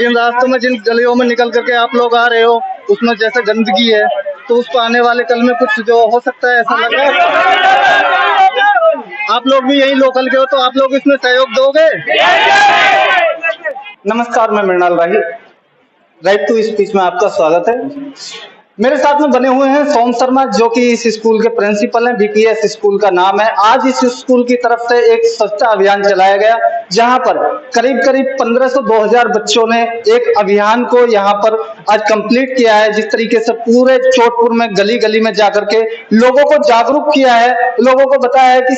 जिन रास्तों में, जिन गलियों में निकल करके आप लोग आ रहे हो, उसमें जैसे गंदगी है, तो उसको आने वाले कल में कुछ जो हो सकता है, ऐसा लग रहा है। आप लोग भी यही लोकल के हो, तो आप लोग इसमें सहयोग दोगे? नमस्कार, मैं मृणाल राही, राइट टू स्पीच में आपका स्वागत है। मेरे साथ में बने हुए हैं सोम शर्मा, जो कि इस स्कूल के प्रिंसिपल हैं। बीपीएस स्कूल का नाम है। आज इस स्कूल की तरफ से एक स्वच्छता अभियान चलाया गया, जहां पर करीब करीब 1500-2000 बच्चों ने एक अभियान को यहां पर आज कंप्लीट किया है। जिस तरीके से पूरे चोटपुर में गली गली में जाकर के लोगों को जागरूक किया है, लोगों को बताया है कि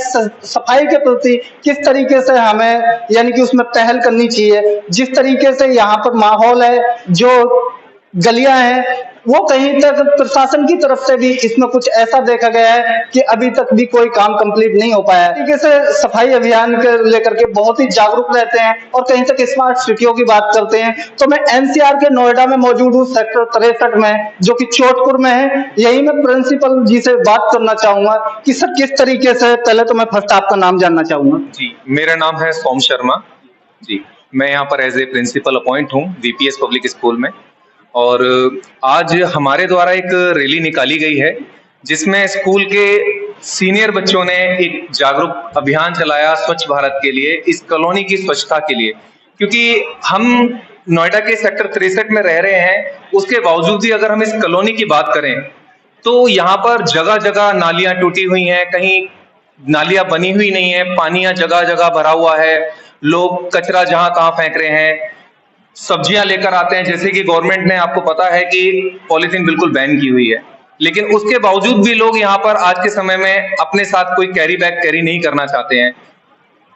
सफाई के प्रति किस तरीके से हमें यानी कि उसमें पहल करनी चाहिए। जिस तरीके से यहाँ पर माहौल है, जो गलियां हैं, वो कहीं तक प्रशासन की तरफ से भी इसमें कुछ ऐसा देखा गया है कि अभी तक भी कोई काम कंप्लीट नहीं हो पाया है। तरीके से सफाई अभियान के लेकर के बहुत ही जागरूक रहते हैं और कहीं तक स्मार्ट सिटियों की बात करते हैं। तो मैं एनसीआर के नोएडा में मौजूद हूँ, सेक्टर 63 में, जो कि चोटपुर में है। यही मैं प्रिंसिपल जी से बात करना चाहूंगा कि सर किस तरीके से, पहले तो मैं फर्स्ट आपका नाम जानना चाहूंगा। जी, मेरा नाम है सोम शर्मा जी। मैं यहाँ पर एज ए प्रिंसिपल अपॉइंट हूँ बीपीएस पब्लिक स्कूल में। और आज हमारे द्वारा एक रैली निकाली गई है, जिसमें स्कूल के सीनियर बच्चों ने एक जागरूक अभियान चलाया स्वच्छ भारत के लिए, इस कॉलोनी की स्वच्छता के लिए। क्योंकि हम नोएडा के सेक्टर 63 में रह रहे हैं, उसके बावजूद भी अगर हम इस कॉलोनी की बात करें तो यहाँ पर जगह जगह नालियां टूटी हुई हैं, कहीं नालियां बनी हुई नहीं है, पानियां जगह जगह भरा हुआ है, लोग कचरा जहां तहां फेंक रहे हैं, सब्जियां लेकर आते हैं। जैसे कि गवर्नमेंट ने, आपको पता है कि पॉलीथीन बिल्कुल बैन की हुई है, लेकिन उसके बावजूद भी लोग यहाँ पर आज के समय में अपने साथ कोई कैरी बैग कैरी नहीं करना चाहते हैं।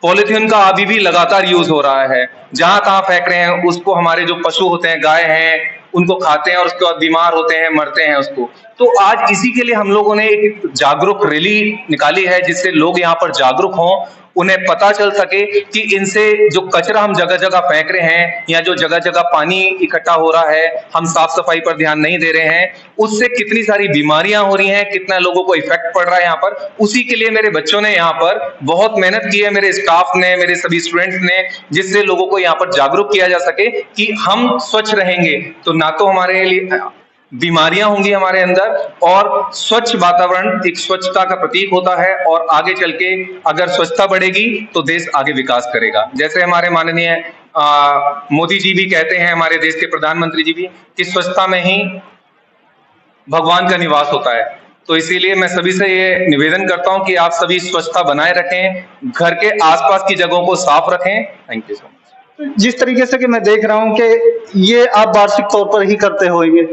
पॉलीथीन का अभी भी लगातार यूज हो रहा है, जहां तहां फेंक रहे हैं उसको। हमारे जो पशु होते हैं, गाय हैं, उनको खाते हैं और उसके बाद बीमार होते हैं, मरते हैं उसको। तो आज इसी के लिए हम लोगों ने एक जागरूक रैली निकाली है, जिससे लोग यहाँ पर जागरूक हों, उन्हें पता चल सके कि इनसे जो कचरा हम जगह जगह फेंक रहे हैं या जो जगह जगह पानी इकट्ठा हो रहा है, हम साफ सफाई पर ध्यान नहीं दे रहे हैं, उससे कितनी सारी बीमारियां हो रही हैं, कितना लोगों को इफेक्ट पड़ रहा है यहाँ पर। उसी के लिए मेरे बच्चों ने यहाँ पर बहुत मेहनत की है, मेरे स्टाफ ने, मेरे सभी स्टूडेंट्स ने, जिससे लोगों को यहाँ पर जागरूक किया जा सके कि हम स्वच्छ रहेंगे तो ना तो हमारे लिए बीमारियां होंगी हमारे अंदर, और स्वच्छ वातावरण एक स्वच्छता का प्रतीक होता है। और आगे चल के अगर स्वच्छता बढ़ेगी तो देश आगे विकास करेगा। जैसे हमारे माननीय मोदी जी भी कहते हैं, हमारे देश के प्रधानमंत्री जी भी, कि स्वच्छता में ही भगवान का निवास होता है। तो इसीलिए मैं सभी से ये निवेदन करता हूं कि आप सभी स्वच्छता बनाए रखें, घर के आसपास की जगहों को साफ रखें। Thank you so much. जिस तरीके से कि मैं देख रहा हूं कि ये आप वार्षिक तौर पर ही करते होंगे,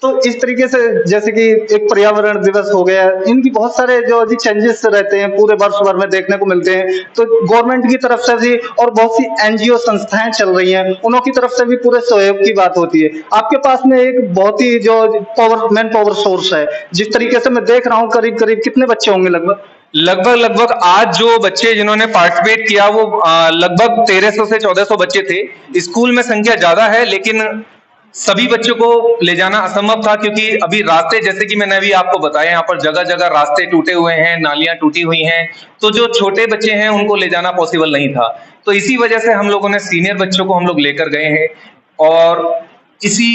तो इस तरीके से जैसे कि एक पर्यावरण दिवस हो गया, इनकी बहुत सारे जो चेंजेस रहते हैं पूरे वर्ष भर में देखने को मिलते हैं। तो गवर्नमेंट की तरफ से भी और बहुत सी एनजीओ संस्थाएं चल रही हैं, उनों की तरफ से भी पूरे सहयोग की बात होती है। आपके पास में एक बहुत ही जो मैन पावर सोर्स है, जिस तरीके से मैं देख रहा हूँ, करीब करीब कितने बच्चे होंगे? लगभग आज जो बच्चे जिन्होंने पार्टिसिपेट किया वो लगभग 1300 से 1400 बच्चे थे। स्कूल में संख्या ज्यादा है, लेकिन सभी बच्चों को ले जाना असंभव था, क्योंकि अभी रास्ते, जैसे कि मैंने अभी आपको बताया, यहाँ पर जगह जगह रास्ते टूटे हुए हैं, नालियां टूटी हुई हैं, तो जो छोटे बच्चे हैं उनको ले जाना पॉसिबल नहीं था। तो इसी वजह से हम लोगों ने सीनियर बच्चों को हम लोग लेकर गए हैं, और इसी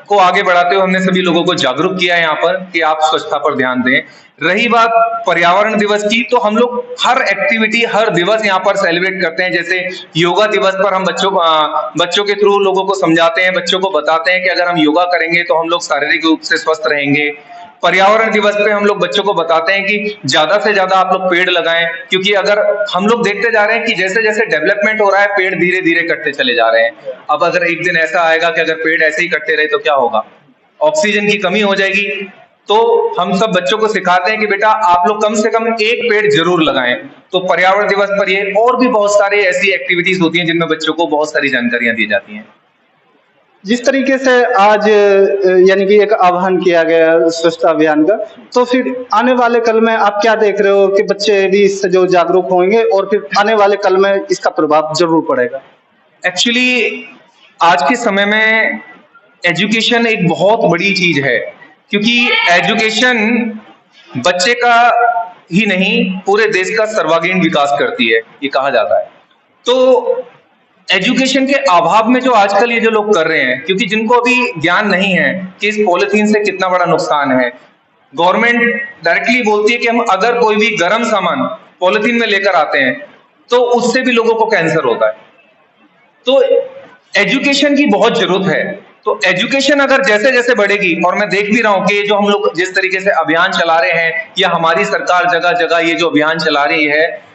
को आगे बढ़ाते हुए हमने सभी लोगों को जागरूक किया यहाँ पर कि आप स्वच्छता पर ध्यान दें। रही बात पर्यावरण दिवस की, तो हम लोग हर एक्टिविटी, हर दिवस यहाँ पर सेलिब्रेट करते हैं। जैसे योगा दिवस पर हम बच्चों के थ्रू लोगों को समझाते हैं, बच्चों को बताते हैं कि अगर हम योगा करेंगे तो हम लोग शारीरिक रूप से स्वस्थ रहेंगे। पर्यावरण दिवस पे हम लोग बच्चों को बताते हैं कि ज्यादा से ज्यादा आप लोग पेड़ लगाएं, क्योंकि अगर हम लोग देखते जा रहे हैं कि जैसे जैसे डेवलपमेंट हो रहा है, पेड़ धीरे धीरे कटते चले जा रहे हैं। अब अगर एक दिन ऐसा आएगा कि अगर पेड़ ऐसे ही कटते रहे तो क्या होगा? ऑक्सीजन की कमी हो जाएगी। तो हम सब बच्चों को सिखाते हैं कि बेटा आप लोग कम से कम एक पेड़ जरूर लगाएं। तो पर्यावरण दिवस पर ये और भी बहुत सारे ऐसी एक्टिविटीज होती हैं जिनमें बच्चों को बहुत सारी जानकारियां दी जाती हैं। जिस तरीके से आज यानी कि एक आह्वान किया गया स्वच्छता अभियान का, तो फिर आने वाले कल में आप क्या देख रहे हो कि बच्चे भी इससे जो जागरूक होंगे और फिर आने वाले कल में इसका प्रभाव जरूर पड़ेगा? एक्चुअली आज के समय में एजुकेशन एक बहुत बड़ी चीज है, क्योंकि एजुकेशन बच्चे का ही नहीं पूरे देश का सर्वांगीण विकास करती है, ये कहा जाता है। तो एजुकेशन के अभाव में जो आजकल ये जो लोग कर रहे हैं, क्योंकि जिनको अभी ज्ञान नहीं है कि इस पॉलिथीन से कितना बड़ा नुकसान है, गवर्नमेंट डायरेक्टली बोलती है कि हम अगर कोई भी गर्म सामान पॉलिथीन में लेकर आते हैं तो उससे भी लोगों को कैंसर होता है। तो एजुकेशन की बहुत जरूरत है। तो एजुकेशन अगर जैसे जैसे बढ़ेगी, और मैं देख भी रहा हूं कि जो हम लोग जिस तरीके से अभियान चला रहे हैं या हमारी सरकार जगह जगह ये जो अभियान चला रही है,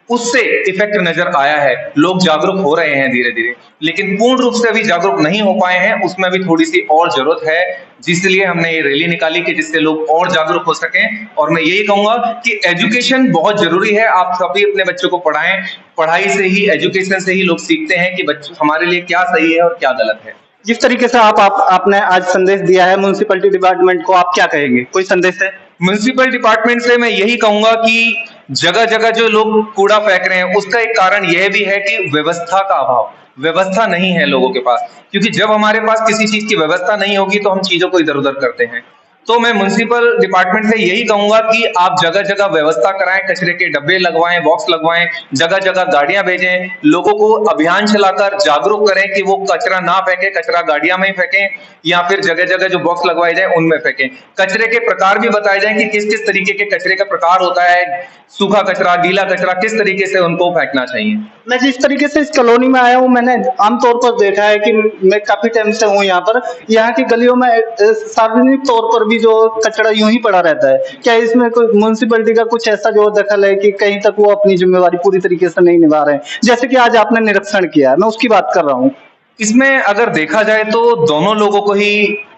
उससे इफेक्ट नजर आया है, लोग जागरूक हो रहे हैं धीरे धीरे, लेकिन पूर्ण रूप से अभी जागरूक नहीं हो पाए हैं, उसमें अभी थोड़ी सी और जरूरत है, जिसलिए हमने ये रैली निकाली कि जिससे लोग और जागरूक हो सकें। और मैं यही कहूंगा कि एजुकेशन बहुत जरूरी है, आप सभी अपने बच्चों को पढ़ाएं, पढ़ाई से ही, एजुकेशन से ही लोग सीखते हैं कि बच्चों हमारे लिए क्या सही है और क्या गलत है। जिस तरीके से आपने आज संदेश दिया है म्युनिसिपैलिटी डिपार्टमेंट को, आप क्या कहेंगे, कोई संदेश है? म्युनिसिपल डिपार्टमेंट से मैं यही कहूंगा कि जगह जगह जो लोग कूड़ा फेंक रहे हैं, उसका एक कारण यह भी है कि व्यवस्था का अभाव, व्यवस्था नहीं है लोगों के पास, क्योंकि जब हमारे पास किसी चीज की व्यवस्था नहीं होगी तो हम चीजों को इधर उधर करते हैं। तो मैं म्युनिसिपल डिपार्टमेंट से यही कहूंगा कि आप जगह जगह व्यवस्था कराएं, कचरे के डब्बे लगवाएं, बॉक्स लगवाएं, जगह जगह गाड़ियां भेजें, लोगों को अभियान चलाकर जागरूक करें कि वो कचरा ना फेंके, कचरा गाड़ियां में ही फेंकें, या फिर जगह जगह जो बॉक्स लगवाए जाए उनमें फेंकें। कचरे के प्रकार भी बताए जाए कि किस किस तरीके के कचरे का प्रकार होता है, सूखा कचरा, गीला कचरा, किस तरीके से उनको फेंकना चाहिए। मैं जिस तरीके से इस कॉलोनी में आया हूँ, मैंने आमतौर पर देखा है कि मैं काफी टाइम से हूँ यहाँ पर, यहाँ की गलियों में सार्वजनिक तौर पर भी जो कचरा यूं ही पड़ा रहता है। क्या इसमें कोई म्युनिसिपैलिटी का कुछ ऐसा जो दखल है कि कहीं तक वो अपनी जिम्मेवारी पूरी तरीके से नहीं निभा रहे हैं, जैसे कि आज आपने निरीक्षण किया है, मैं उसकी बात कर रहा हूँ। इसमें अगर देखा जाए तो दोनों लोगों को ही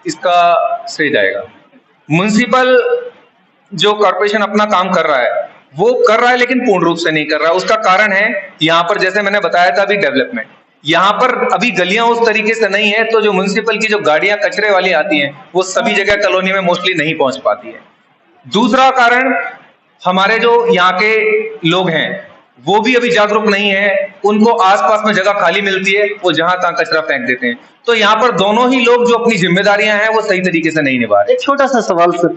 इसका श्रेय जाएगा। म्युनिसिपल जो कॉर्पोरेशन अपना काम कर रहा है वो कर रहा है, लेकिन पूर्ण रूप से नहीं कर रहा है। उसका कारण है यहाँ पर, जैसे मैंने बताया था, अभी डेवलपमेंट, यहाँ पर अभी गलियां उस तरीके से नहीं है, तो जो म्युनिसिपल की जो गाड़ियां कचरे वाली आती हैं वो सभी जगह कॉलोनी में मोस्टली नहीं पहुंच पाती है। दूसरा कारण, हमारे जो यहाँ के लोग हैं वो भी अभी जागरूक नहीं है, उनको आसपास में जगह खाली मिलती है, वो जहां तहां कचरा फेंक देते हैं। तो यहाँ पर दोनों ही लोग जो अपनी जिम्मेदारियां हैं वो सही तरीके से नहीं निभा रहे। एक छोटा सा सवाल सर,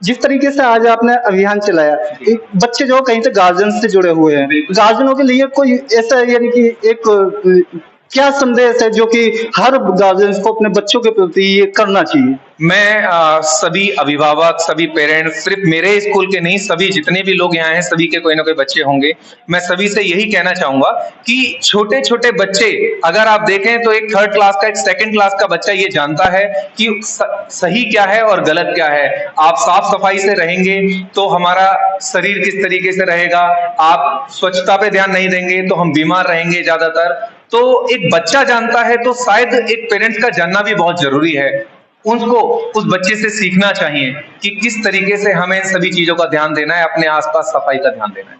जिस तरीके से आज आपने अभियान चलाया, एक बच्चे जो कहीं से गार्जियन से जुड़े हुए हैं, गार्जियनों के लिए कोई ऐसा यानी कि एक क्या संदेश है जो कि हर गार्जियन को अपने बच्चों के प्रति ये करना चाहिए? मैं सभी अभिभावक, सभी पेरेंट्स, सिर्फ मेरे स्कूल के नहीं, सभी जितने भी लोग यहाँ हैं, सभी के कोई ना कोई बच्चे होंगे, मैं सभी से यही कहना चाहूंगा कि छोटे छोटे बच्चे, अगर आप देखें तो एक 3rd क्लास का, एक 2nd क्लास का बच्चा ये जानता है कि सही क्या है और गलत क्या है। आप साफ सफाई से रहेंगे तो हमारा शरीर किस तरीके से रहेगा, आप स्वच्छता पे ध्यान नहीं देंगे तो हम बीमार रहेंगे ज्यादातर। तो एक बच्चा जानता है, तो शायद एक पेरेंट्स का जानना भी बहुत जरूरी है। उनको, उस बच्चे से सीखना चाहिए कि किस तरीके से हमें इन सभी चीजों का ध्यान देना है, अपने आसपास सफाई का ध्यान देना है।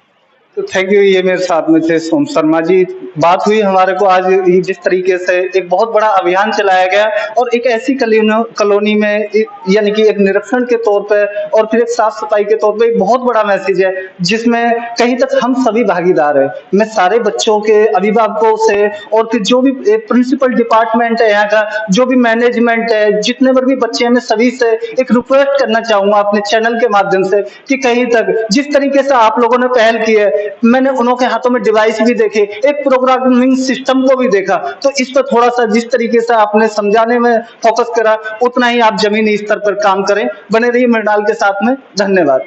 तो थैंक यू। ये मेरे साथ में थे सोम शर्मा जी। बात हुई हमारे को आज जिस तरीके से एक बहुत बड़ा अभियान चलाया गया और एक ऐसी कॉलोनी में यानी कि एक निरीक्षण के तौर पे और फिर एक साफ सफाई के तौर पे एक बहुत बड़ा मैसेज है, जिसमें कहीं तक हम सभी भागीदार हैं। मैं सारे बच्चों के अभिभावकों से और फिर जो भी प्रिंसिपल डिपार्टमेंट है यहाँ का, जो भी मैनेजमेंट है, जितने पर भी बच्चे हैं, मैं सभी से एक रिक्वेस्ट करना चाहूंगा अपने चैनल के माध्यम से कि कहीं तक जिस तरीके से आप लोगों ने पहल की है, मैंने उनके हाथों में डिवाइस भी देखे, एक प्रोग्रामिंग सिस्टम को भी देखा, तो इस पर थोड़ा सा जिस तरीके से आपने समझाने में फोकस करा, उतना ही आप जमीनी स्तर पर काम करें। बने रहिए मृणाल के साथ में। धन्यवाद।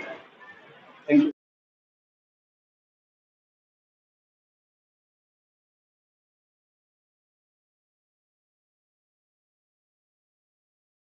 Thank you.